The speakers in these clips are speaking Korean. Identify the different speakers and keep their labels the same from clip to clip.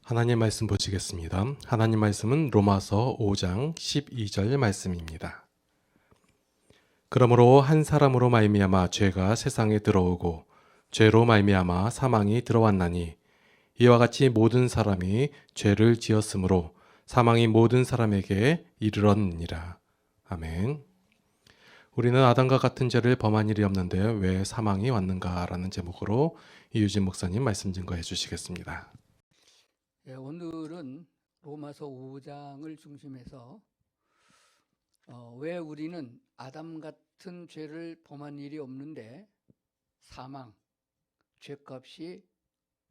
Speaker 1: 하나님 말씀 보시겠습니다. 하나님 말씀은 로마서 5장 12절 말씀입니다. 그러므로 한 사람으로 말미암아 죄가 세상에 들어오고 죄로 말미암아 사망이 들어왔나니 이와 같이 모든 사람이 죄를 지었으므로 사망이 모든 사람에게 이르렀느니라. 아멘. 우리는 아담과 같은 죄를 범한 일이 없는데 왜 사망이 왔는가라는 제목으로 이유진 목사님 말씀 증거해 주시겠습니다.
Speaker 2: 오늘은 로마서 5장을 중심해서 왜 우리는 아담 같은 죄를 범한 일이 없는데 사망, 죄값이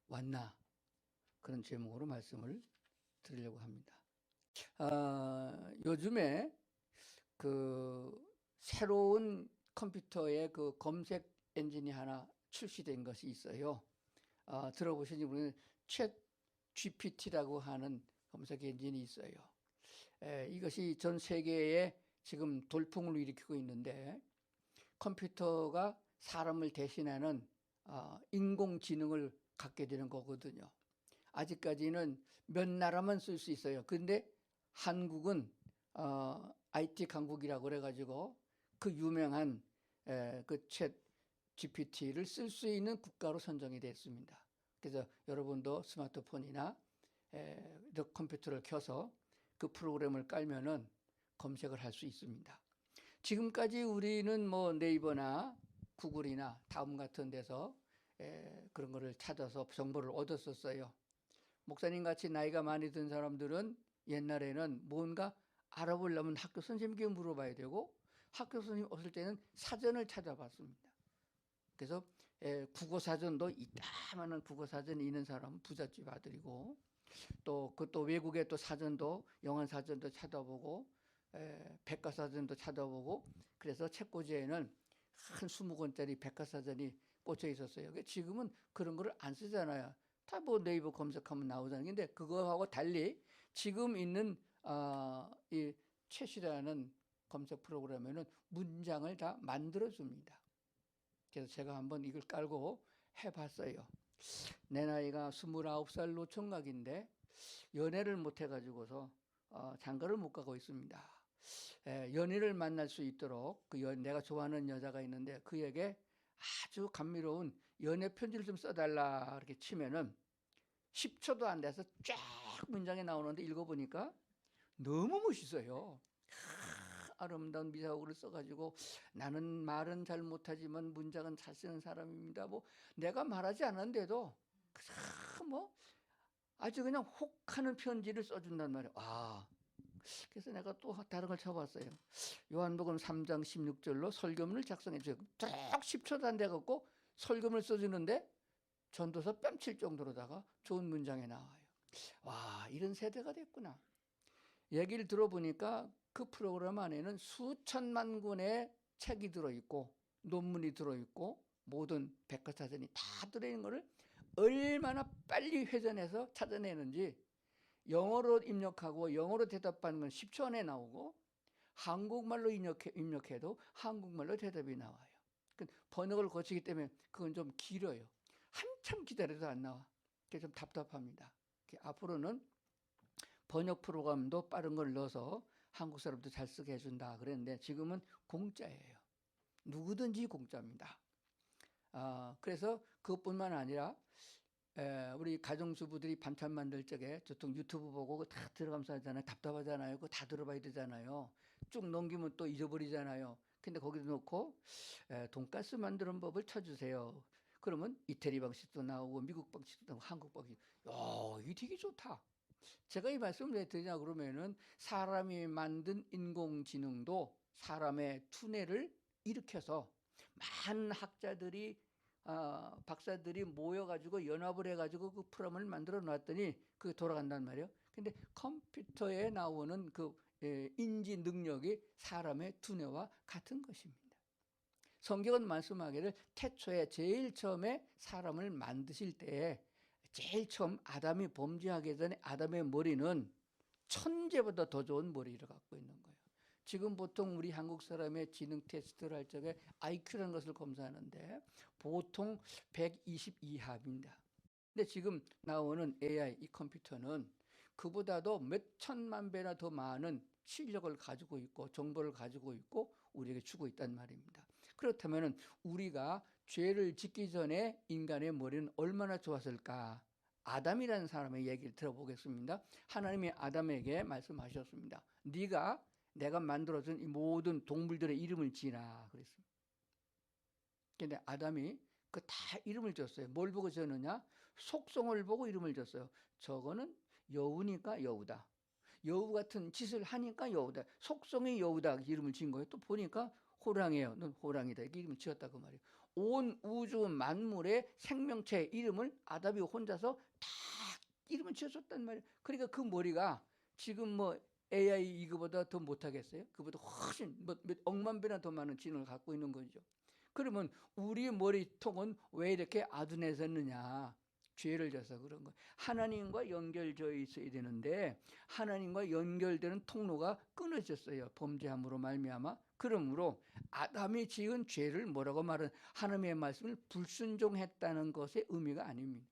Speaker 2: 왔나, 그런 제목으로 말씀을 드리려고 합니다. 요즘에 그 새로운 컴퓨터에 그 검색 엔진이 하나 출시된 것이 있어요. 들어보신 분은 챗 GPT라고 하는 검색 엔진이 있어요. 이것이 전 세계에 지금 돌풍을 일으키고 있는데, 컴퓨터가 사람을 대신하는 인공지능을 갖게 되는 거거든요. 아직까지는 몇 나라만 쓸 수 있어요. 그런데 한국은 IT 강국이라고 그래가지고 그 유명한 그 챗 GPT를 쓸 수 있는 국가로 선정이 됐습니다. 그래서 여러분도 스마트폰이나 컴퓨터를 켜서 그 프로그램을 깔면은 검색을 할 수 있습니다. 지금까지 우리는 뭐 네이버나 구글이나 다음 같은 데서 그런 거를 찾아서 정보를 얻었었어요. 목사님 같이 나이가 많이 든 사람들은 옛날에는 뭔가 알아보려면 학교 선생님께 물어봐야 되고, 학교 선생님 없을 때는 사전을 찾아봤습니다. 그래서 국어 사전도 이따만한 국어 사전이 있는 사람은 부잣집 아들이고, 또 외국의 또 사전도, 영어 사전도 찾아보고, 백과사전도 찾아보고, 그래서 책꽂이에는 한 20권짜리 백과사전이 꽂혀 있었어요. 지금은 그런 거를 안 쓰잖아요. 다 뭐 네이버 검색하면 나오잖아요. 근데 그거하고 달리 지금 있는 이 챗이라는 검색 프로그램에는 문장을 다 만들어줍니다. 그래서 제가 한번 이걸 깔고 해봤어요. 내 나이가 29살 노총각인데 연애를 못 해가지고서 장가를 못 가고 있습니다. 연인을 만날 수 있도록 내가 좋아하는 여자가 있는데 그에게 아주 감미로운 연애 편지를 좀 써달라 이렇게 치면은 10초도 안 돼서 쫙 문장이 나오는데 읽어보니까 너무 멋있어요. 아름다운 미사오를 써가지고, 나는 말은 잘 못하지만 문장은 잘 쓰는 사람입니다. 뭐 내가 말하지 않았는데도 뭐 아주 그냥 혹하는 편지를 써준단 말이에요. 그래서 내가 또 다른 걸 쳐봤어요. 요한복음 3장 16절로 설교문을 작성해 줘요. 딱 10초도 안 돼갖고 설교문을 써주는데 전도서 뺨칠 정도로다가 좋은 문장이 나와요. 이런 세대가 됐구나. 얘기를 들어보니까 그 프로그램 안에는 수천만 권의 책이 들어있고 논문이 들어있고 모든 백과사전이 다 들어있는 거를 얼마나 빨리 회전해서 찾아내는지, 영어로 입력하고 영어로 대답하는 건 10초 안에 나오고, 한국말로 입력해도 한국말로 대답이 나와요. 번역을 거치기 때문에 그건 좀 길어요. 한참 기다려도 안 나와. 그게 좀 답답합니다. 앞으로는 번역 프로그램도 빠른 걸 넣어서 한국 사람도 잘 쓰게 해준다 그랬는데, 지금은 공짜예요. 누구든지 공짜입니다. 그래서 그것뿐만 아니라 우리 가정주부들이 반찬 만들 적에 보통 유튜브 보고 다 들어가면서 하잖아요. 답답하잖아요. 그거 다 들어봐야 되잖아요. 쭉 넘기면 또 잊어버리잖아요. 근데 거기다 놓고 돈가스 만드는 법을 쳐주세요. 그러면 이태리 방식도 나오고 미국 방식도 나오고 한국 방식. 이게 되게 좋다. 제가 이 말씀을 왜 드리냐 그러면은, 사람이 만든 인공지능도 사람의 두뇌를 일으켜서 많은 학자들이 박사들이 모여가지고 연합을 해가지고 그 프로그램을 만들어 놨더니 그게 돌아간단 말이에요. 근데 컴퓨터에 나오는 그 인지 능력이 사람의 두뇌와 같은 것입니다. 성경은 말씀하기를 태초에 제일 처음에 사람을 만드실 때에 제일 처음 아담이 범죄하기 전에 아담의 머리는 천재보다 더 좋은 머리를 갖고 있는 거예요. 지금 보통 우리 한국 사람의 지능 테스트를 할 적에 IQ라는 것을 검사하는데 보통 120 이하입니다. 근데 지금 나오는 AI 이 컴퓨터는 그보다도 몇 천만 배나 더 많은 실력을 가지고 있고 정보를 가지고 있고 우리에게 주고 있단 말입니다. 그렇다면 우리가 죄를 짓기 전에 인간의 머리는 얼마나 좋았을까? 아담이라는 사람의 얘기를 들어보겠습니다. 하나님이 아담에게 말씀하셨습니다. 네가 내가 만들어준 이 모든 동물들의 이름을 지라 그랬습니다. 근데 아담이 그 다 이름을 줬어요. 뭘 보고 지었느냐? 속성을 보고 이름을 줬어요. 저거는 여우니까 여우다. 여우 같은 짓을 하니까 여우다. 속성이 여우다. 이름을 지은 거예요. 또 보니까 호랑이에요. 넌 호랑이다. 이렇게 이름을 지었다 그 말이에요. 온 우주 만물의 생명체의 이름을 아담이 혼자서 다 이름을 지어줬단 말이에요. 그러니까 그 머리가 지금 뭐 AI 이거보다 더 못하겠어요? 그보다 훨씬 몇 억만 배나 더 많은 지능을 갖고 있는 거죠. 그러면 우리 머리통은 왜 이렇게 아둔해졌느냐? 죄를 져서 그런 거예요. 하나님과 연결되어 있어야 되는데 하나님과 연결되는 통로가 끊어졌어요. 범죄함으로 말미암아. 그러므로 아담이 지은 죄를 뭐라고 말은 하나님의 말씀을 불순종했다는 것의 의미가 아닙니다.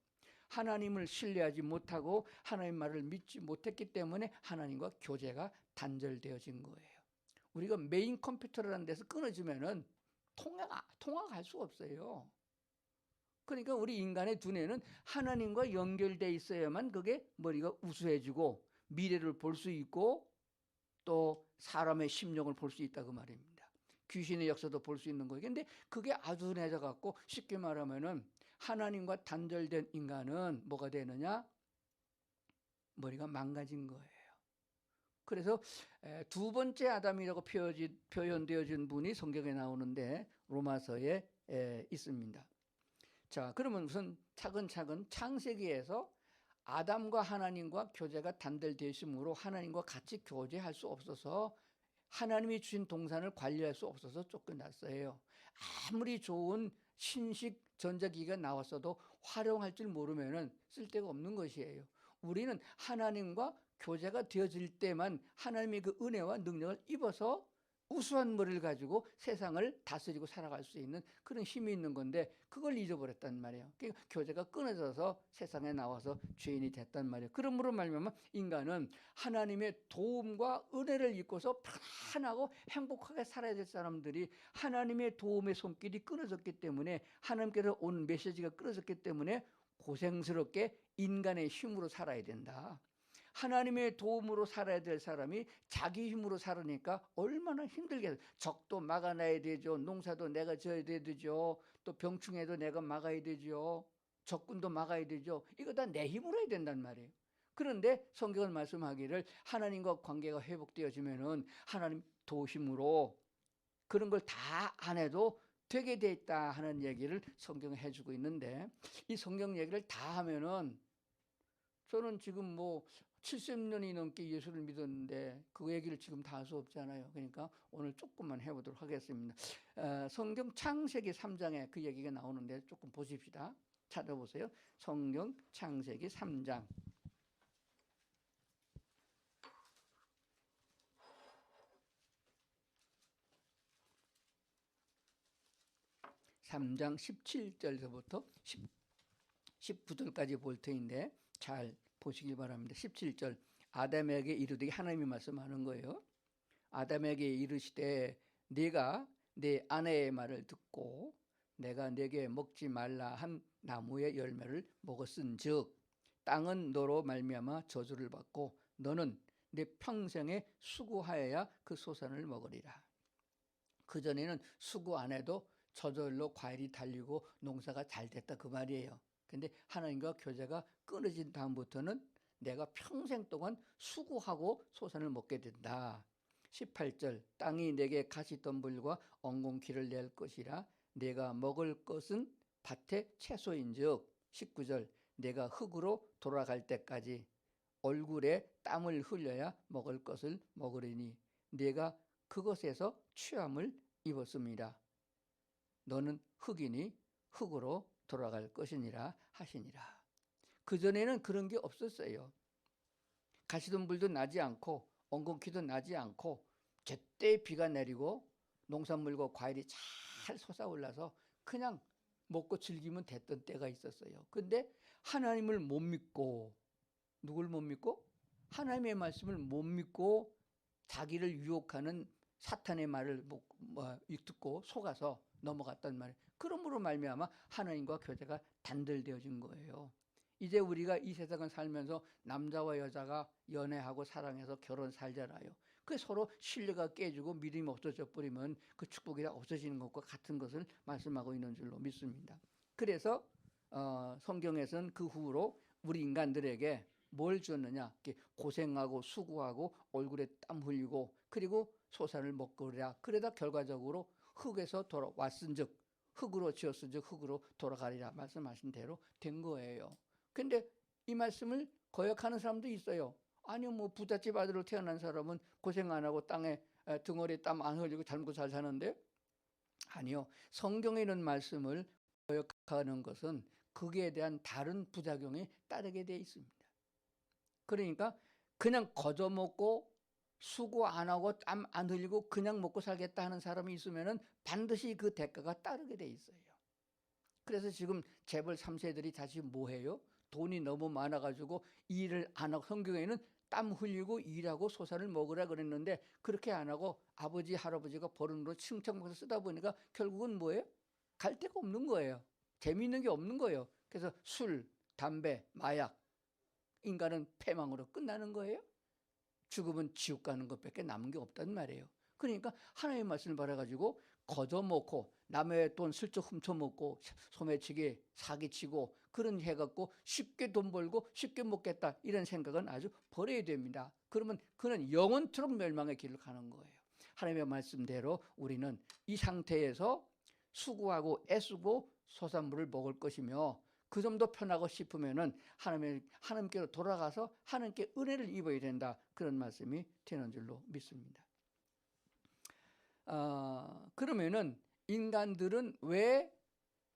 Speaker 2: 하나님을 신뢰하지 못하고 하나님 말을 믿지 못했기 때문에 하나님과 교제가 단절되어진 거예요. 우리가 메인 컴퓨터라는 데서 끊어지면은 통화가 할 수가 없어요. 그러니까 우리 인간의 두뇌는 하나님과 연결돼 있어야만 그게 머리가 우수해지고 미래를 볼 수 있고 또 사람의 심령을 볼 수 있다 그 말입니다. 귀신의 역사도 볼 수 있는 거예요. 근데 그게 아둔해져 갖고 쉽게 말하면은 하나님과 단절된 인간은 뭐가 되느냐? 머리가 망가진 거예요. 그래서 두 번째 아담이라고 표현되어진 분이 성경에 나오는데 로마서에 있습니다. 자, 그러면 우선 차근차근 창세기에서 아담과 하나님과 교제가 단절되어 있으므로 하나님과 같이 교제할 수 없어서 하나님이 주신 동산을 관리할 수 없어서 쫓겨났어요. 아무리 좋은 신식 전자기기가 나왔어도 활용할 줄 모르면 쓸데가 없는 것이에요. 우리는 하나님과 교제가 되어질 때만 하나님의 그 은혜와 능력을 입어서 우수한 머리를 가지고 세상을 다스리고 살아갈 수 있는 그런 힘이 있는 건데 그걸 잊어버렸단 말이에요. 그러니까 교제가 끊어져서 세상에 나와서 죄인이 됐단 말이에요. 그러므로 말미암아 인간은 하나님의 도움과 은혜를 입고서 편안하고 행복하게 살아야 될 사람들이 하나님의 도움의 손길이 끊어졌기 때문에 하나님께서 온 메시지가 끊어졌기 때문에 고생스럽게 인간의 힘으로 살아야 된다. 하나님의 도움으로 살아야 될 사람이 자기 힘으로 살으니까 얼마나 힘들겠어요. 적도 막아놔야 되죠. 농사도 내가 져야 되죠. 또 병충해도 내가 막아야 되죠. 적군도 막아야 되죠. 이거 다 내 힘으로 해야 된단 말이에요. 그런데 성경은 말씀하기를 하나님과 관계가 회복되어지면은 하나님 도우심으로 그런 걸 다 안 해도 되게 돼 있다 하는 얘기를 성경에 해주고 있는데 이 성경 얘기를 다 하면은 저는 지금 뭐 70년이 넘게 예수를 믿었는데 그 얘기를 지금 다 할 수 없잖아요. 그러니까 오늘 조금만 해보도록 하겠습니다. 성경 창세기 3장에 그 얘기가 나오는데 조금 보십시다. 찾아보세요. 성경 창세기 3장. 3장 17절서부터 19절까지 볼 터인데 잘 보시길 바랍니다. 17절 아담에게 이르되 하나님이 말씀하는 거예요. 아담에게 이르시되 네가 네 아내의 말을 듣고 내가 네게 먹지 말라 한 나무의 열매를 먹었은즉 땅은 너로 말미암아 저주를 받고 너는 네 평생에 수고하여야 그 소산을 먹으리라. 그전에는 수고 안 해도 저절로 과일이 달리고 농사가 잘 됐다 그 말이에요. 근데 하나님과 교제가 끊어진 다음부터는 내가 평생 동안 수고하고 소산을 먹게 된다. 18절 땅이 내게 가시덤불과 엉겅퀴를 낼 것이라 내가 먹을 것은 밭의 채소인즉 19절 내가 흙으로 돌아갈 때까지 얼굴에 땀을 흘려야 먹을 것을 먹으리니 내가 그것에서 취함을 입었습니다. 너는 흙이니 흙으로 돌아갈 것이니라 하시니라. 그전에는 그런 게 없었어요. 가시덤불도 나지 않고 엉겅퀴도 나지 않고 제때 비가 내리고 농산물과 과일이 잘 솟아올라서 그냥 먹고 즐기면 됐던 때가 있었어요. 근데 하나님을 못 믿고, 누굴 못 믿고? 하나님의 말씀을 못 믿고 자기를 유혹하는 사탄의 말을 듣고 속아서 넘어갔단 말이에요. 그러므로 말미암아 하나님과 교제가 단절되어진 거예요. 이제 우리가 이 세상을 살면서 남자와 여자가 연애하고 사랑해서 결혼 살잖아요. 그 서로 신뢰가 깨지고 믿음이 없어져 버리면 그 축복이 다 없어지는 것과 같은 것을 말씀하고 있는 줄로 믿습니다. 그래서 성경에서는 그 후로 우리 인간들에게 뭘 줬느냐? 고생하고 수고하고 얼굴에 땀 흘리고 그리고 소산을 먹으랴. 그러다 결과적으로 흙에서 돌아왔은즉 흙으로 지었은즉 흙으로 돌아가리라 말씀하신 대로 된 거예요. 근데 이 말씀을 거역하는 사람도 있어요. 아니요, 뭐 부잣집 아들로 태어난 사람은 고생 안 하고 땅에 등어리에 땀 안 흘리고 잘 먹고 잘 사는데, 아니요. 성경에 있는 말씀을 거역하는 것은 거기에 대한 다른 부작용이 따르게 되어 있습니다. 그러니까 그냥 거저먹고 수고 안 하고 땀 안 흘리고 그냥 먹고 살겠다 하는 사람이 있으면은 반드시 그 대가가 따르게 돼 있어요. 그래서 지금 재벌 3세들이 다시 뭐 해요? 돈이 너무 많아가지고 일을 안 하고, 성경에는 땀 흘리고 일하고 소산을 먹으라 그랬는데 그렇게 안 하고 아버지 할아버지가 버릇으로 칭찬해서 쓰다 보니까 결국은 뭐예요? 갈 데가 없는 거예요. 재미있는 게 없는 거예요. 그래서 술, 담배, 마약, 인간은 패망으로 끝나는 거예요. 죽으면 지옥 가는 것밖에 남은 게 없단 말이에요. 그러니까 하나님의 말씀을 받아가지고 거저먹고 남의 돈 슬쩍 훔쳐먹고 소매치기 사기치고 그런 해갖고 쉽게 돈 벌고 쉽게 먹겠다 이런 생각은 아주 버려야 됩니다. 그러면 그는 영원토록 멸망의 길을 가는 거예요. 하나님의 말씀대로 우리는 이 상태에서 수고하고 애쓰고 소산물을 먹을 것이며, 그 정도 편하고 싶으면은 하나님께로 돌아가서 하나님께 은혜를 입어야 된다. 그런 말씀이 되는 줄로 믿습니다. 그러면은 인간들은 왜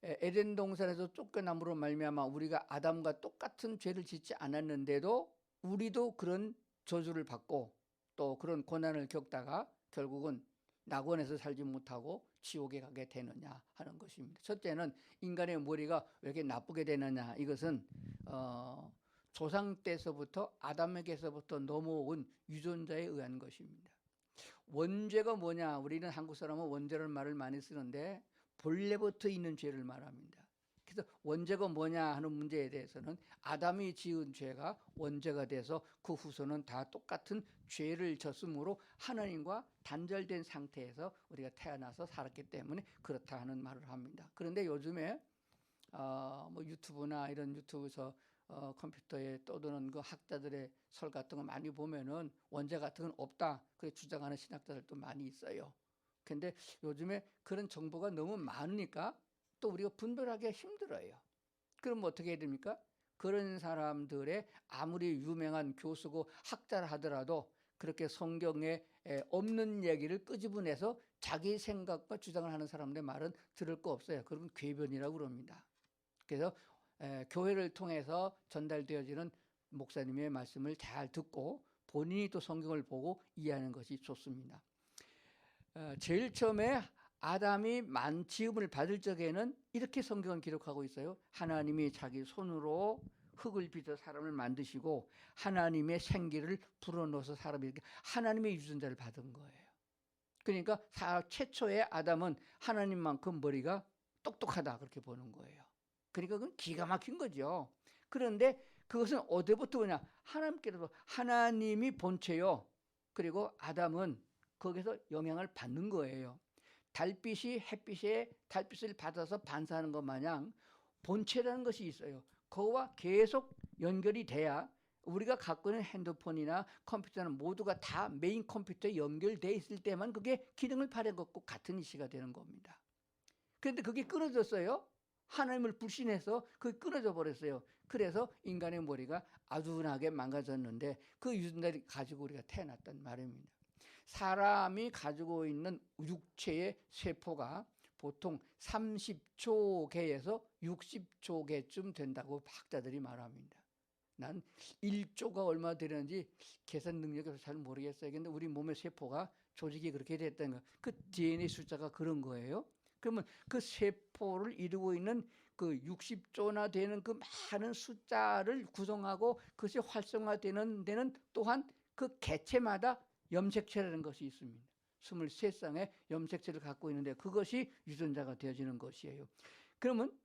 Speaker 2: 에덴 동산에서 쫓겨남으로 말미암아 우리가 아담과 똑같은 죄를 짓지 않았는데도 우리도 그런 저주를 받고 또 그런 고난을 겪다가 결국은 낙원에서 살지 못하고 지옥에 가게 되느냐 하는 것입니다. 첫째는 인간의 머리가 왜 이렇게 나쁘게 되느냐, 이것은 조상 때서부터 아담에게서부터 넘어온 유전자에 의한 것입니다. 원죄가 뭐냐? 우리는 한국 사람은 원죄라는 말을 많이 쓰는데 본래부터 있는 죄를 말합니다. 그래서 원죄가 뭐냐 하는 문제에 대해서는 아담이 지은 죄가 원죄가 돼서 그 후손은 다 똑같은 죄를 졌으므로 하나님과 단절된 상태에서 우리가 태어나서 살았기 때문에 그렇다 하는 말을 합니다. 그런데 요즘에 뭐 유튜브나 이런 유튜브에서 컴퓨터에 떠도는 그 학자들의 설 같은 거 많이 보면은 원죄 같은 건 없다 그렇게 주장하는 신학자들도 많이 있어요. 근데 요즘에 그런 정보가 너무 많으니까 또 우리가 분별하기가 힘들어요. 그럼 어떻게 해야 됩니까? 그런 사람들의 아무리 유명한 교수고 학자라 하더라도 그렇게 성경에 없는 얘기를 끄집어내서 자기 생각과 주장을 하는 사람들의 말은 들을 거 없어요. 그러면 궤변이라고 그럽니다. 그래서 교회를 통해서 전달되어지는 목사님의 말씀을 잘 듣고 본인이 또 성경을 보고 이해하는 것이 좋습니다. 제일 처음에 아담이 지음을 받을 적에는 이렇게 성경은 기록하고 있어요. 하나님이 자기 손으로 흙을 빚어 사람을 만드시고 하나님의 생기를 불어넣어서 사람이 하나님의 유전자를 받은 거예요. 그러니까 최초의 아담은 하나님만큼 머리가 똑똑하다 그렇게 보는 거예요. 그러니까 그건 기가 막힌 거죠. 그런데 그것은 어디부터 오냐? 하나님께로도, 하나님이 본체요. 그리고 아담은 거기서 영향을 받는 거예요. 달빛이 햇빛에 달빛을 받아서 반사하는 것 마냥 본체라는 것이 있어요. 그거와 계속 연결이 돼야 우리가 갖고 있는 핸드폰이나 컴퓨터는 모두가 다 메인 컴퓨터에 연결돼 있을 때만 그게 기능을 발휘한 것과 같은 이치가 되는 겁니다. 그런데 그게 끊어졌어요. 하나님을 불신해서 그게 끊어져 버렸어요. 그래서 인간의 머리가 아둔하게 망가졌는데 그 유전자를 가지고 우리가 태어났단 말입니다. 사람이 가지고 있는 육체의 세포가 보통 30조 개에서 60조 개쯤 된다고 학자들이 말합니다. 난 1조가 얼마 되는지 계산 능력이 잘 모르겠어요. 근데 우리 몸의 세포가 조직이 그렇게 됐다는 거, 그 DNA 숫자가 그런 거예요. 그러면 그 세포를 이루고 있는 그 60조나 되는 그 많은 숫자를 구성하고 그것이 활성화되는 데는 또한 그 개체마다 염색체라는 것이 있습니다. 23쌍의 염색체를 갖고 있는데 그것이 유전자가 되어지는 것이에요. 그러면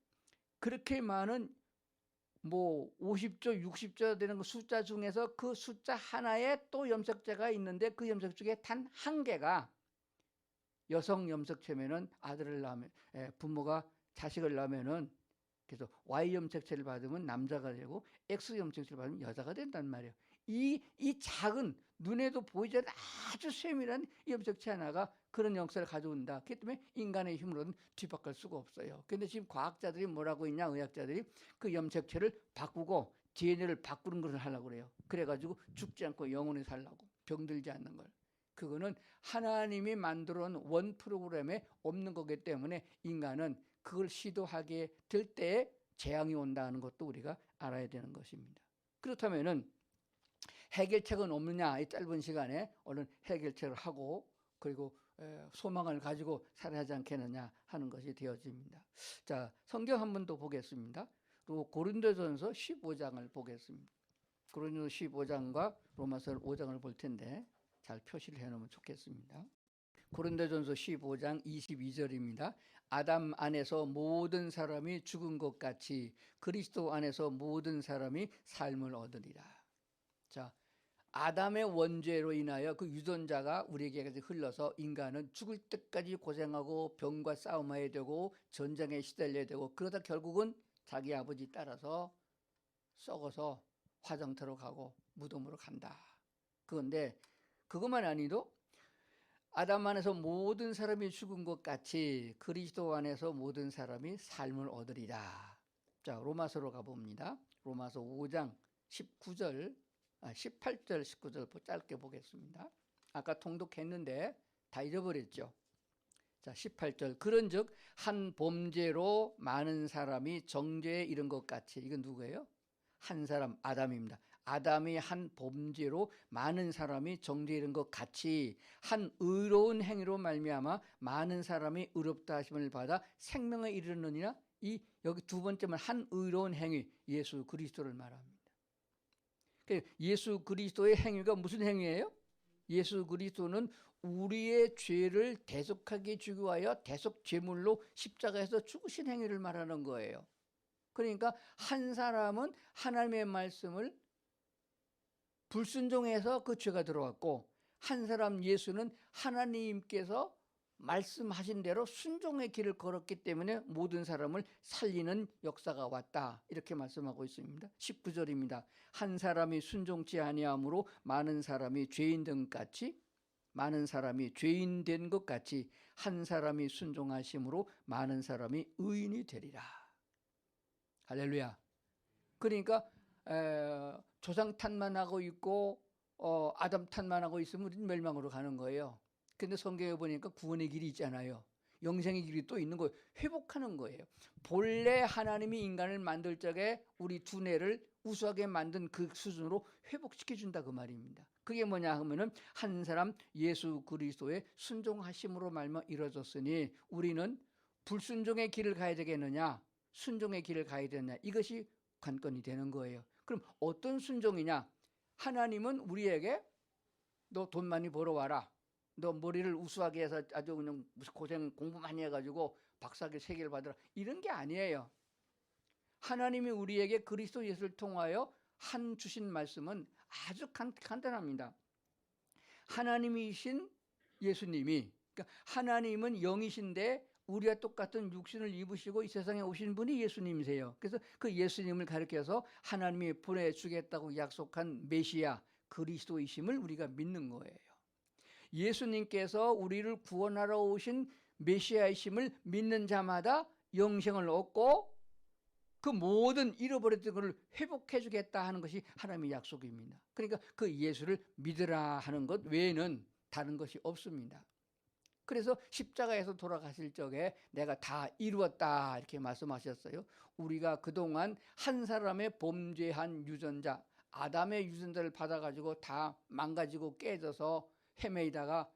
Speaker 2: 그렇게 많은 뭐 50조, 60조 되는 그 숫자 중에서 그 숫자 하나에 또 염색체가 있는데 그 염색 중에 단 한 개가 여성 염색체면은 아들을 낳으면 부모가 자식을 낳으면은 그래서 Y 염색체를 받으면 남자가 되고 X 염색체를 받으면 여자가 된단 말이에요. 이 작은 눈에도 보이지 않는 아주 세밀한 염색체 하나가 그런 역사를 가져온다. 그렇기 때문에 인간의 힘으로는 뒤바꿀 수가 없어요. 근데 지금 과학자들이 뭐라고 있냐, 의학자들이 그 염색체를 바꾸고 DNA를 바꾸는 것을 하려고 그래요. 그래가지고 죽지 않고 영원히 살라고, 병들지 않는 걸. 그거는 하나님이 만들어 놓은 원 프로그램에 없는 거기 때문에 인간은 그걸 시도하게 될 때에 재앙이 온다는 것도 우리가 알아야 되는 것입니다. 그렇다면은 해결책은 없느냐, 이 짧은 시간에 얼른 해결책을 하고 그리고 소망을 가지고 살아야 하지 않겠느냐 하는 것이 되어집니다. 자, 성경 한 번 더 보겠습니다. 또 고린도전서 15장을 보겠습니다. 고린도전서 15장과 로마서 5장을 볼 텐데 잘 표시를 해놓으면 좋겠습니다. 고린도전서 15장 22절입니다. 아담 안에서 모든 사람이 죽은 것 같이 그리스도 안에서 모든 사람이 삶을 얻으리라. 자, 아담의 원죄로 인하여 그 유전자가 우리에게 흘러서 인간은 죽을 때까지 고생하고 병과 싸움해야 되고 전쟁에 시달려야 되고 그러다 결국은 자기 아버지 따라서 썩어서 화장터로 가고 무덤으로 간다. 그런데 그것만 아니도 아담 안에서 모든 사람이 죽은 것 같이 그리스도 안에서 모든 사람이 삶을 얻으리라. 자, 로마서로 가봅니다. 로마서 5장 18절 19절 짧게 보겠습니다. 아까 통독했는데 다 잊어버렸죠. 자, 18절 그런즉 한 범죄로 많은 사람이 정죄에 이른 것 같이. 이건 누구예요? 한 사람, 아담입니다. 아담이 한 범죄로 많은 사람이 정죄에 이른 것 같이 한 의로운 행위로 말미암아 많은 사람이 의롭다 하심을 받아 생명에 이르느니라. 여기 두 번째만 한 의로운 행위, 예수 그리스도를 말합니다. 예수 그리스도의 행위가 무슨 행위예요? 예수 그리스도는 우리의 죄를 대속하게 주기 위하여 대속 제물로 십자가에서 죽으신 행위를 말하는 거예요. 그러니까 한 사람은 하나님의 말씀을 불순종해서 그 죄가 들어왔고 한 사람 예수는 하나님께서 말씀하신 대로 순종의 길을 걸었기 때문에 모든 사람을 살리는 역사가 왔다. 이렇게 말씀하고 있습니다. 19절입니다. 한 사람이 순종치 아니함으로 많은 사람이 죄인 된 것 같이 한 사람이 순종하심으로 많은 사람이 의인이 되리라. 할렐루야. 그러니까 조상 탓만 하고 있고 아담 탓만 하고 있으면 우리는 멸망으로 가는 거예요. 근데 성경에 보니까 구원의 길이 있잖아요. 영생의 길이 또 있는 거예요. 회복하는 거예요. 본래 하나님이 인간을 만들 적에 우리 두뇌를 우수하게 만든 그 수준으로 회복시켜준다 그 말입니다. 그게 뭐냐 하면은 한 사람 예수 그리스도의 순종하심으로 말미암아 이루어졌으니 우리는 불순종의 길을 가야 되겠느냐 순종의 길을 가야 되느냐 이것이 관건이 되는 거예요. 그럼 어떤 순종이냐? 하나님은 우리에게 너 돈 많이 벌어와라. 너 머리를 우수하게 해서 아주 그냥 무슨 고생 공부 많이 해가지고 박사학위 3개를 받으라. 이런 게 아니에요. 하나님이 우리에게 그리스도 예수를 통하여 주신 말씀은 아주 간단합니다. 하나님이신 예수님이 그러니까 하나님은 영이신데 우리와 똑같은 육신을 입으시고 이 세상에 오신 분이 예수님이세요. 그래서 그 예수님을 가리켜서 하나님이 보내주겠다고 약속한 메시아 그리스도이심을 우리가 믿는 거예요. 예수님께서 우리를 구원하러 오신 메시아이심을 믿는 자마다 영생을 얻고 그 모든 잃어버렸던 것을 회복해 주겠다 하는 것이 하나님의 약속입니다. 그러니까 그 예수를 믿으라 하는 것 외에는 다른 것이 없습니다. 그래서 십자가에서 돌아가실 적에 내가 다 이루었다 이렇게 말씀하셨어요. 우리가 그동안 한 사람의 범죄한 유전자 아담의 유전자를 받아가지고 다 망가지고 깨져서 헤매이다가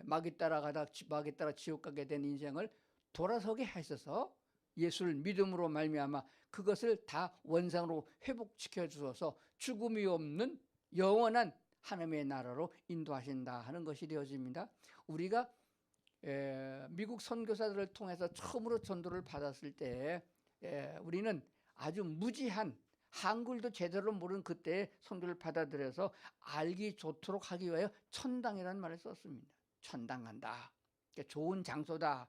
Speaker 2: 마귀 따라 지옥 가게 된 인생을 돌아서게 하셔서 예수를 믿음으로 말미암아 그것을 다 원상으로 회복시켜 주어서 죽음이 없는 영원한 하나님의 나라로 인도하신다 하는 것이 되어집니다. 우리가 미국 선교사들을 통해서 처음으로 전도를 받았을 때 우리는 아주 무지한 한글도 제대로 모르는 그때의 선교를 받아들여서 알기 좋도록 하기 위하여 천당이라는 말을 썼습니다. 천당 간다. 그러니까 좋은 장소다.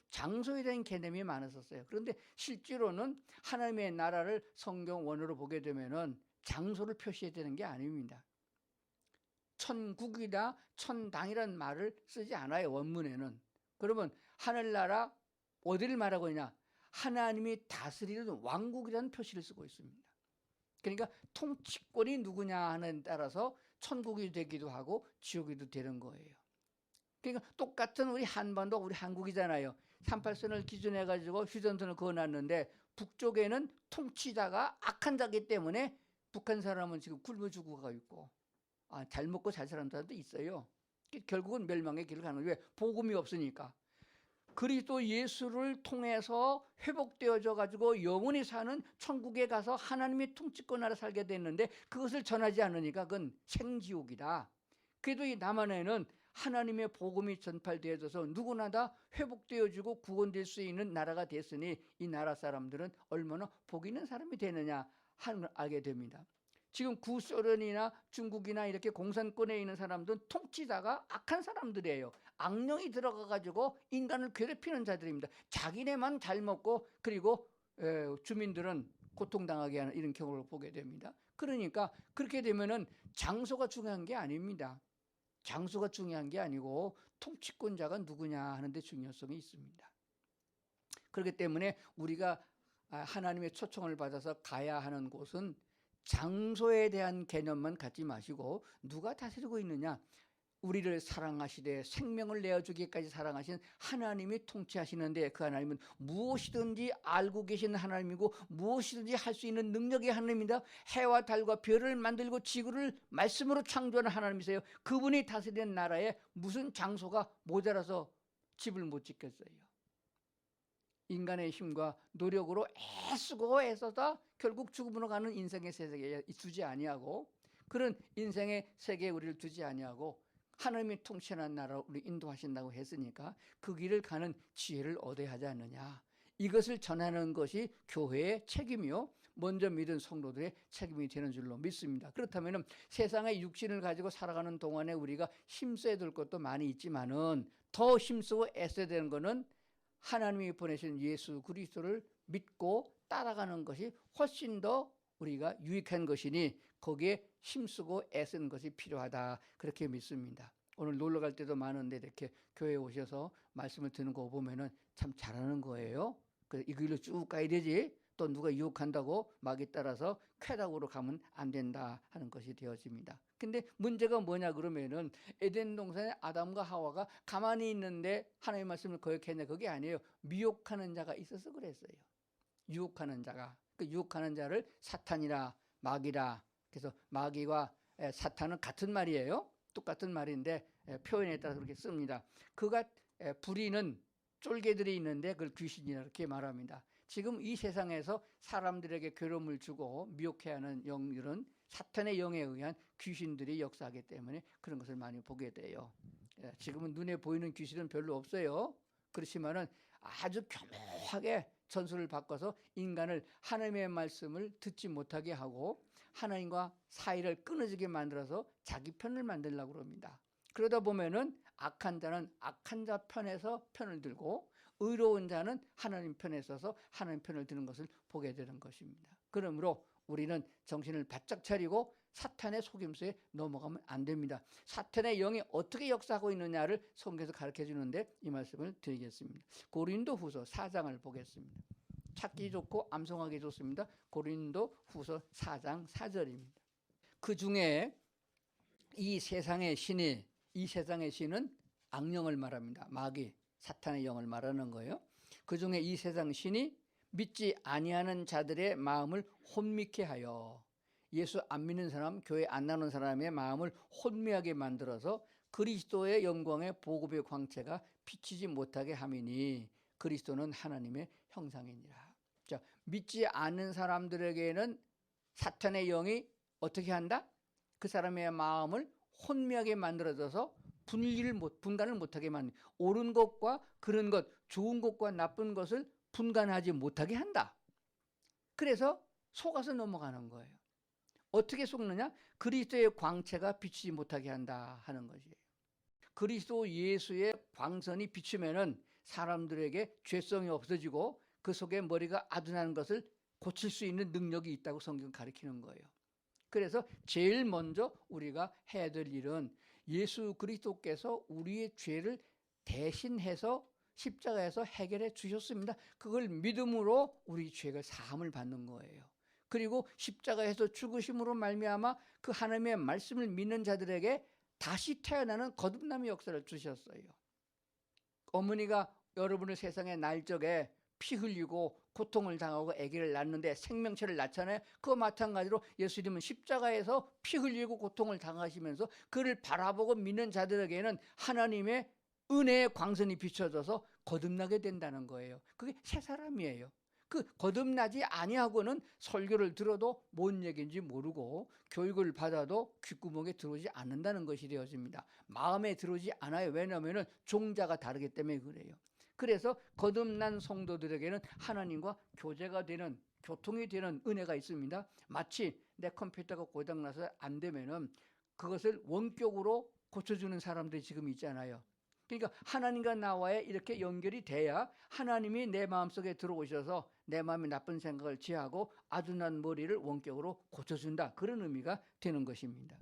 Speaker 2: 장소에 대한 개념이 많았었어요. 그런데 실제로는 하나님의 나라를 성경 원어로 보게 되면은 장소를 표시해야 되는 게 아닙니다. 천국이다, 천당이라는 말을 쓰지 않아요, 원문에는. 그러면 하늘나라 어디를 말하고 있냐? 하나님이 다스리는 왕국이라는 표시를 쓰고 있습니다. 그러니까 통치권이 누구냐 하는 데 따라서 천국이 되기도 하고 지옥이 되는 거예요. 그러니까 똑같은 우리 한반도, 우리 한국이잖아요. 38선을 기준해 가지고 휴전선을 그어놨는데 북쪽에는 통치자가 악한 자기 때문에 북한 사람은 지금 굶어 죽어가고 있고 잘 먹고 잘 사는 사람도 있어요. 결국은 멸망의 길을 가는 거예요. 왜? 복음이 없으니까. 그리스도 예수를 통해서 회복되어져 가지고 영원히 사는 천국에 가서 하나님의 통치권 아래 살게 됐는데 그것을 전하지 않으니까 그건 생지옥이다. 그래도 이 남한에는 하나님의 복음이 전파되어져서 누구나 다 회복되어지고 구원될 수 있는 나라가 됐으니 이 나라 사람들은 얼마나 복 있는 사람이 되느냐 하는 걸 알게 됩니다. 지금 구소련이나 중국이나 이렇게 공산권에 있는 사람들은 통치자가 악한 사람들이에요. 악령이 들어가 가지고 인간을 괴롭히는 자들입니다. 자기네만 잘 먹고 그리고 주민들은 고통당하게 하는 이런 경우를 보게 됩니다. 그러니까 그렇게 되면은 장소가 중요한 게 아닙니다. 장소가 중요한 게 아니고 통치권자가 누구냐 하는 데 중요성이 있습니다. 그렇기 때문에 우리가 하나님의 초청을 받아서 가야 하는 곳은 장소에 대한 개념만 갖지 마시고 누가 다스리고 있느냐, 우리를 사랑하시되 생명을 내어주기까지 사랑하신 하나님이 통치하시는데 그 하나님은 무엇이든지 알고 계신 하나님이고 무엇이든지 할 수 있는 능력의 하나님입니다. 해와 달과 별을 만들고 지구를 말씀으로 창조하는 하나님이세요. 그분이 다스리는 나라에 무슨 장소가 모자라서 집을 못 짓겠어요. 인간의 힘과 노력으로 애쓰고 애써서 결국 죽음으로 가는 인생의 세계에 두지 아니하고 그런 인생의 세계에 우리를 두지 아니하고 하나님이 통치하는 나라로 우리 인도하신다고 했으니까 그 길을 가는 지혜를 얻어야 하지 않느냐. 이것을 전하는 것이 교회의 책임이요 먼저 믿은 성도들의 책임이 되는 줄로 믿습니다. 그렇다면 세상의 육신을 가지고 살아가는 동안에 우리가 힘써야 될 것도 많이 있지만은 더 힘쓰고 애써야 되는 것은 하나님이 보내신 예수 그리스도를 믿고 따라가는 것이 훨씬 더 우리가 유익한 것이니 거기에 힘쓰고 애쓰는 것이 필요하다 그렇게 믿습니다. 오늘 놀러 갈 때도 많은데 이렇게 교회에 오셔서 말씀을 듣는 거 보면은 참 잘하는 거예요. 그래서 이 길로 쭉 가야 되지 또 누가 유혹한다고 막이 따라서 쾌락으로 가면 안 된다 하는 것이 되어집니다. 근데 문제가 뭐냐 그러면은 에덴 동산에 아담과 하와가 가만히 있는데 하나님의 말씀을 거역했냐 그게 아니에요. 미혹하는 자가 있어서 그랬어요. 유혹하는 자가. 그 유혹하는 자를 사탄이라 마귀라. 그래서 마귀와 사탄은 같은 말이에요. 똑같은 말인데 표현에 따라서 그렇게 씁니다. 그가 부리는 쫄개들이 있는데 그걸 귀신이라 이렇게 말합니다. 지금 이 세상에서 사람들에게 괴로움을 주고 미혹해 하는 영들은 사탄의 영에 의한 귀신들이 역사하기 때문에 그런 것을 많이 보게 돼요. 지금은 눈에 보이는 귀신은 별로 없어요. 그렇지만은 아주 교묘하게 전술을 바꿔서 인간을 하나님의 말씀을 듣지 못하게 하고 하나님과 사이를 끊어지게 만들어서 자기 편을 만들려고 합니다. 그러다 보면은 악한 자는 악한 자 편에서 편을 들고 의로운 자는 하나님 편에 서서 하나님 편을 드는 것을 보게 되는 것입니다. 그러므로 우리는 정신을 바짝 차리고 사탄의 속임수에 넘어가면 안 됩니다. 사탄의 영이 어떻게 역사하고 있느냐를 성경에서 가르쳐 주는데 이 말씀을 드리겠습니다. 고린도후서 4장을 보겠습니다. 찾기 좋고 암송하기 좋습니다. 고린도후서 4장 4절입니다. 그 중에 이 세상의 신은 악령을 말합니다. 마귀, 사탄의 영을 말하는 거예요. 그 중에 이 세상 신이 믿지 아니하는 자들의 마음을 혼미케 하여 예수 안 믿는 사람, 교회 안 나오는 사람의 마음을 혼미하게 만들어서 그리스도의 영광의 보급의 광채가 비치지 못하게 함이니 그리스도는 하나님의 형상이니라. 자, 믿지 않는 사람들에게는 사탄의 영이 어떻게 한다? 그 사람의 마음을 혼미하게 만들어져서 분간을 못하게 만든, 옳은 것과 그른 것, 좋은 것과 나쁜 것을 분간하지 못하게 한다. 그래서 속아서 넘어가는 거예요. 어떻게 속느냐? 그리스도의 광채가 비치지 못하게 한다 하는 것이에요. 그리스도 예수의 광선이 비추면은 사람들에게 죄성이 없어지고 그 속에 머리가 아둔한 것을 고칠 수 있는 능력이 있다고 성경은 가르치는 거예요. 그래서 제일 먼저 우리가 해야 될 일은 예수 그리스도께서 우리의 죄를 대신해서 십자가에서 해결해 주셨습니다. 그걸 믿음으로 우리 죄가 사함을 받는 거예요. 그리고 십자가에서 죽으심으로 말미암아 그 하나님의 말씀을 믿는 자들에게 다시 태어나는 거듭남의 역사를 주셨어요. 어머니가 여러분을 세상에 날 적에 피 흘리고 고통을 당하고 아기를 낳는데 생명체를 낳잖아요. 그거 마찬가지로 예수님은 십자가에서 피 흘리고 고통을 당하시면서 그를 바라보고 믿는 자들에게는 하나님의 은혜의 광선이 비춰져서 거듭나게 된다는 거예요. 그게 새 사람이에요. 그 거듭나지 아니하고는 설교를 들어도 뭔 얘기인지 모르고 교육을 받아도 귓구멍에 들어오지 않는다는 것이 되어집니다. 마음에 들어오지 않아요. 왜냐하면 종자가 다르기 때문에 그래요. 그래서 거듭난 성도들에게는 하나님과 교제가 되는, 교통이 되는 은혜가 있습니다. 마치 내 컴퓨터가 고장나서 안 되면은 그것을 원격으로 고쳐주는 사람들이 지금 있잖아요. 그러니까 하나님과 나와의 이렇게 연결이 돼야 하나님이 내 마음속에 들어오셔서 내 마음에 나쁜 생각을 제하고 아둔한 머리를 원격으로 고쳐준다. 그런 의미가 되는 것입니다.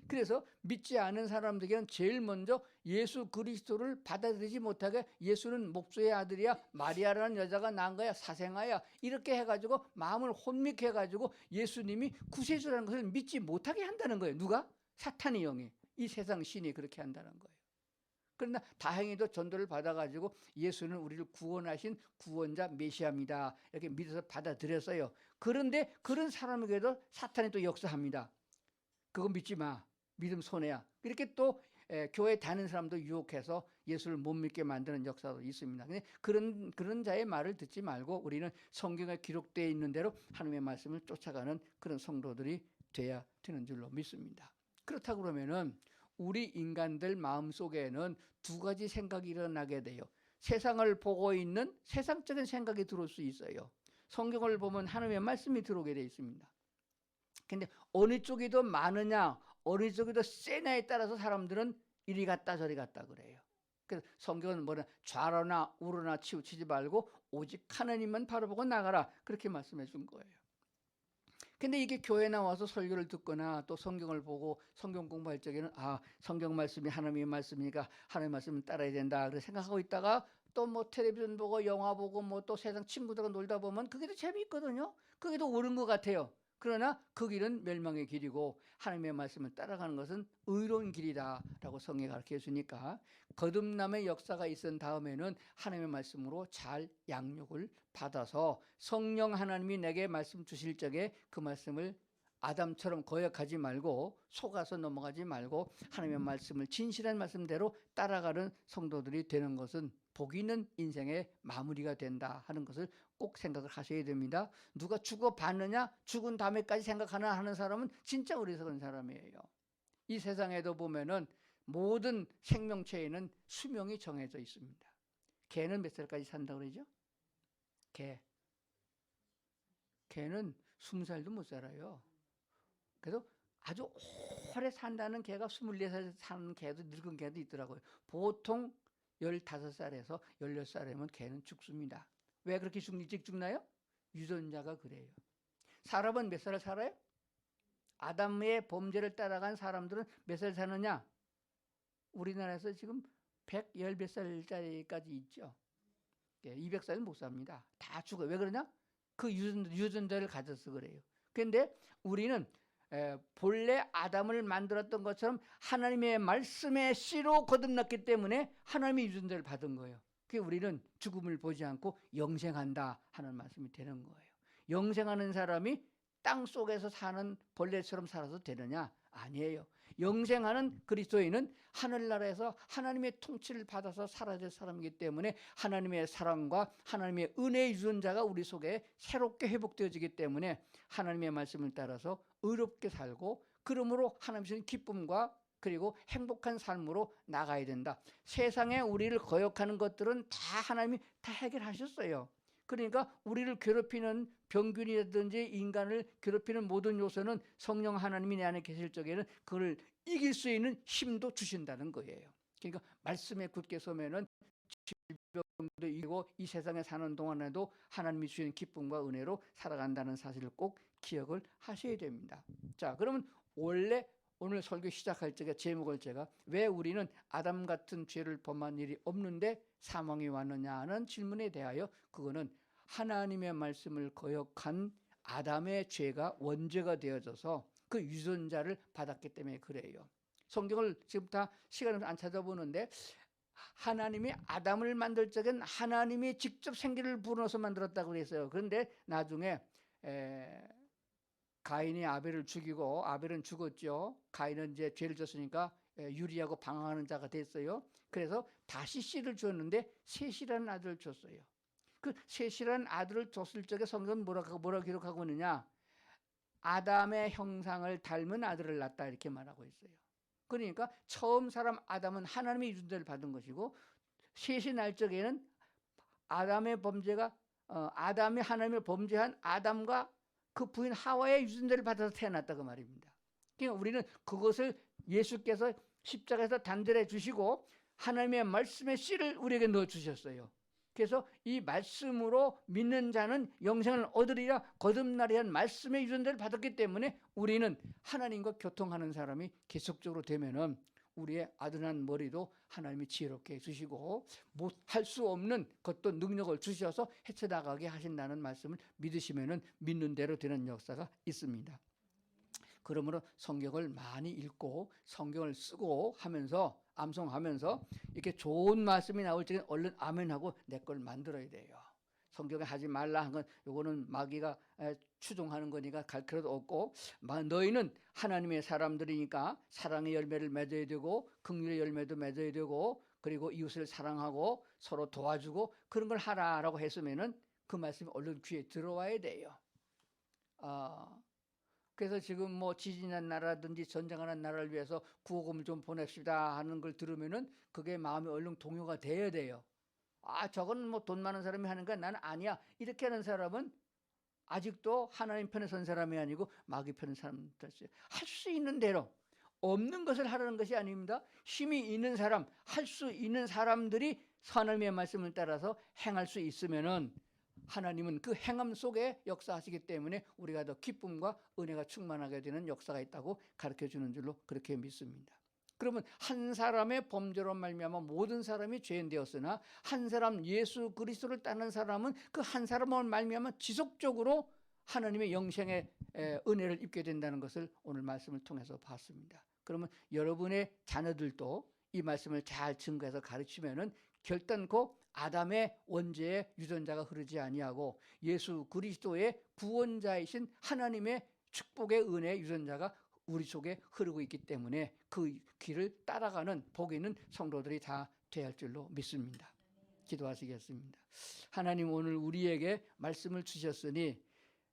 Speaker 2: 그래서 믿지 않은 사람들에게는 제일 먼저 예수 그리스도를 받아들이지 못하게, 예수는 목수의 아들이야, 마리아라는 여자가 낳은 거야, 사생아야, 이렇게 해가지고 마음을 혼미케 해가지고 예수님이 구세주라는 것을 믿지 못하게 한다는 거예요. 누가? 사탄의 영이, 이 세상 신이 그렇게 한다는 거예요. 그러나 다행히도 전도를 받아가지고 예수는 우리를 구원하신 구원자 메시아입니다, 이렇게 믿어서 받아들였어요. 그런데 그런 사람에게도 사탄이 또 역사합니다. 그거 믿지 마, 믿음 손해야. 이렇게 또 교회 다니는 사람도 유혹해서 예수를 못 믿게 만드는 역사도 있습니다. 근데 그런 자의 말을 듣지 말고 우리는 성경에 기록되어 있는 대로 하나님의 말씀을 쫓아가는 그런 성도들이 돼야 되는 줄로 믿습니다. 그렇다고 그러면은 우리 인간들 마음속에는 두 가지 생각이 일어나게 돼요. 세상을 보고 있는 세상적인 생각이 들어올 수 있어요. 성경을 보면 하나님의 말씀이 들어오게 되어 있습니다. 근데 어느 쪽이 더 많으냐, 어느 쪽이 더 세냐에 따라서 사람들은 이리 갔다 저리 갔다 그래요. 그래서 성경은 뭐냐, 좌로나 우로나 치우치지 말고 오직 하나님만 바라보고 나가라, 그렇게 말씀해 준 거예요. 근데 이게 교회 나와서 설교를 듣거나 또 성경을 보고 성경 공부할 적에는 성경 말씀이 하나님의 말씀이니까 하나님의 말씀을 따라야 된다, 그렇게 생각하고 있다가 또 뭐 텔레비전 보고 영화 보고 뭐 또 세상 친구들과 놀다 보면 그게 더 재미있거든요. 그게 더 옳은 것 같아요. 그러나 그 길은 멸망의 길이고 하나님의 말씀을 따라가는 것은 의로운 길이다라고 성경이 가르쳐 주니까 거듭남의 역사가 있은 다음에는 하나님의 말씀으로 잘 양육을 받아서 성령 하나님이 내게 말씀 주실 적에 그 말씀을 아담처럼 거역하지 말고 속아서 넘어가지 말고 하나님의 말씀을 진실한 말씀대로 따라가는 성도들이 되는 것은 복 있는 인생의 마무리가 된다 하는 것을 꼭 생각을 하셔야 됩니다. 누가 죽어봤느냐, 죽은 다음에까지 생각하나 하는 사람은 진짜 어리석은 사람이에요. 이 세상에도 보면은 모든 생명체에는 수명이 정해져 있습니다. 개는 몇 살까지 산다고 그러죠? 개는 20살도 못 살아요. 그래서 아주 오래 산다는 개가 24살 사는 개도, 늙은 개도 있더라고요. 보통 15살에서 16살이면 개는 죽습니다. 왜 그렇게 일찍 죽나요? 유전자가 그래요. 사람은 몇 살 살아요? 아담의 범죄를 따라간 사람들은 몇 살 사느냐? 우리나라에서 지금 110 몇 살짜리까지 있죠. 200살은 못 삽니다. 다 죽어요. 왜 그러냐? 그 유전자를 가져서 그래요. 그런데 우리는 본래 아담을 만들었던 것처럼 하나님의 말씀의 씨로 거듭났기 때문에 하나님의 유전자를 받은 거예요. 그게 우리는 죽음을 보지 않고 영생한다 하는 말씀이 되는 거예요. 영생하는 사람이 땅 속에서 사는 벌레처럼 살아도 되느냐? 아니에요. 영생하는 그리스도인은 하늘나라에서 하나님의 통치를 받아서 살아야 될 사람이기 때문에 하나님의 사랑과 하나님의 은혜의 유전자가 우리 속에 새롭게 회복되어지기 때문에 하나님의 말씀을 따라서 의롭게 살고, 그러므로 하나님 주신 기쁨과 그리고 행복한 삶으로 나가야 된다. 세상에 우리를 거역하는 것들은 다 하나님이 다 해결하셨어요. 그러니까 우리를 괴롭히는 병균이라든지 인간을 괴롭히는 모든 요소는 성령 하나님이 내 안에 계실 적에는 그걸 이길 수 있는 힘도 주신다는 거예요. 그러니까 말씀에 굳게 서면은 질병도 이기고 이 세상에 사는 동안에도 하나님이 주시는 기쁨과 은혜로 살아간다는 사실을 꼭 기억을 하셔야 됩니다. 자, 그러면 원래 오늘 설교 시작할 적에 제목을 제가 왜 우리는 아담 같은 죄를 범한 일이 없는데 사망이 왔느냐 하는 질문에 대하여, 그거는 하나님의 말씀을 거역한 아담의 죄가 원죄가 되어져서 그 유전자를 받았기 때문에 그래요. 성경을 지금 다 시간을 안 찾아보는데 하나님이 아담을 만들 적엔 하나님이 직접 생기를 불어넣어서 만들었다고 그랬어요. 그런데 나중에 가인이 아벨을 죽이고, 아벨은 죽었죠. 가인은 이제 죄를 졌으니까 유리하고 방황하는 자가 됐어요. 그래서 다시 씨를 줬는데 셋이라는 아들을 줬어요. 그 셋이라는 아들을 줬을 적에 성경은 뭐라 기록하고 있느냐, 아담의 형상을 닮은 아들을 낳았다 이렇게 말하고 있어요. 그러니까 처음 사람 아담은 하나님의 유전자를 받은 것이고, 셋이 날 적에는 아담의 범죄가 아담이 하나님을 범죄한 아담과 그 부인 하와의 유전자를 받아서 태어났다 그 말입니다. 그러니까 우리는 그것을 예수께서 십자가에서 단절해 주시고 하나님의 말씀의 씨를 우리에게 넣어 주셨어요. 그래서 이 말씀으로 믿는 자는 영생을 얻으리라 거듭나리란 말씀의 유전자를 받았기 때문에 우리는 하나님과 교통하는 사람이 계속적으로 되면은 우리의 아둔한 머리도 하나님이 지혜롭게 해주시고 못할 수 없는 것도 능력을 주셔서 헤쳐나가게 하신다는 말씀을 믿으시면은 믿는 대로 되는 역사가 있습니다. 그러므로 성경을 많이 읽고 성경을 쓰고 하면서 암송하면서 이렇게 좋은 말씀이 나올 때는 얼른 아멘하고 내 걸 만들어야 돼요. 성경에 하지 말라 한 건 요거는 마귀가 추종하는 거니까 갈 필요도 없고, 너희는 하나님의 사람들이니까 사랑의 열매를 맺어야 되고 긍휼의 열매도 맺어야 되고 그리고 이웃을 사랑하고 서로 도와주고 그런 걸 하라라고 했으면은 그 말씀이 얼른 귀에 들어와야 돼요. 그래서 지금 뭐 지진한 나라든지 전쟁하는 나라를 위해서 구호금을 좀 보냅시다 하는 걸 들으면은 그게 마음이 얼른 동요가 돼야 돼요. 저건 뭐 돈 많은 사람이 하는 거야, 나는 아니야, 이렇게 하는 사람은 아직도 하나님 편에 선 사람이 아니고 마귀 편에 사람 됐어요. 할 수 있는 대로, 없는 것을 하라는 것이 아닙니다. 힘이 있는 사람, 할 수 있는 사람들이 하나님의 말씀을 따라서 행할 수 있으면은 하나님은 그 행함 속에 역사하시기 때문에 우리가 더 기쁨과 은혜가 충만하게 되는 역사가 있다고 가르쳐 주는 줄로 그렇게 믿습니다. 그러면 한 사람의 범죄로 말미암아 모든 사람이 죄인 되었으나 한 사람 예수 그리스도를 따르는 사람은 그 한 사람을 말미암아 지속적으로 하나님의 영생의 은혜를 입게 된다는 것을 오늘 말씀을 통해서 봤습니다. 그러면 여러분의 자녀들도 이 말씀을 잘 증거해서 가르치면은 결단코 아담의 원죄의 유전자가 흐르지 아니하고 예수 그리스도의 구원자이신 하나님의 축복의 은혜의 유전자가 우리 속에 흐르고 있기 때문에 그 길을 따라가는 복 있는 성도들이 다 되어야 할 줄로 믿습니다. 기도하시겠습니다. 하나님, 오늘 우리에게 말씀을 주셨으니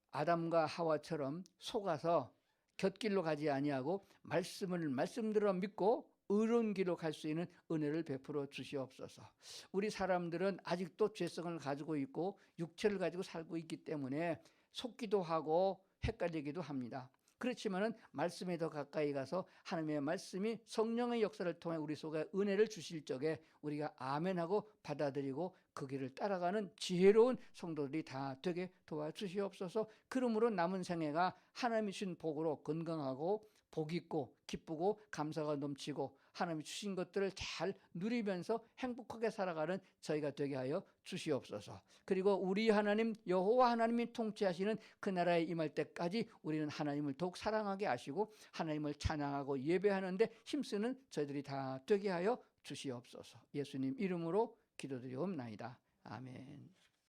Speaker 2: 아담과 하와처럼 속아서 곁길로 가지 아니하고 말씀대로 믿고 의로운 길로 갈 수 있는 은혜를 베풀어 주시옵소서. 우리 사람들은 아직도 죄성을 가지고 있고 육체를 가지고 살고 있기 때문에 속기도 하고 헷갈리기도 합니다. 그렇지만은 말씀에 더 가까이 가서 하나님의 말씀이 성령의 역사를 통해 우리 속에 은혜를 주실 적에 우리가 아멘하고 받아들이고 그 길을 따라가는 지혜로운 성도들이 다 되게 도와주시옵소서. 그러므로 남은 생애가 하나님이 주신 복으로 건강하고 복 있고 기쁘고 감사가 넘치고 하나님이 주신 것들을 잘 누리면서 행복하게 살아가는 저희가 되게 하여 주시옵소서. 그리고 우리 하나님 여호와 하나님이 통치하시는 그 나라에 임할 때까지 우리는 하나님을 더욱 사랑하게 하시고 하나님을 찬양하고 예배하는데 힘쓰는 저희들이 다 되게 하여 주시옵소서. 예수님 이름으로 기도드리옵나이다. 아멘.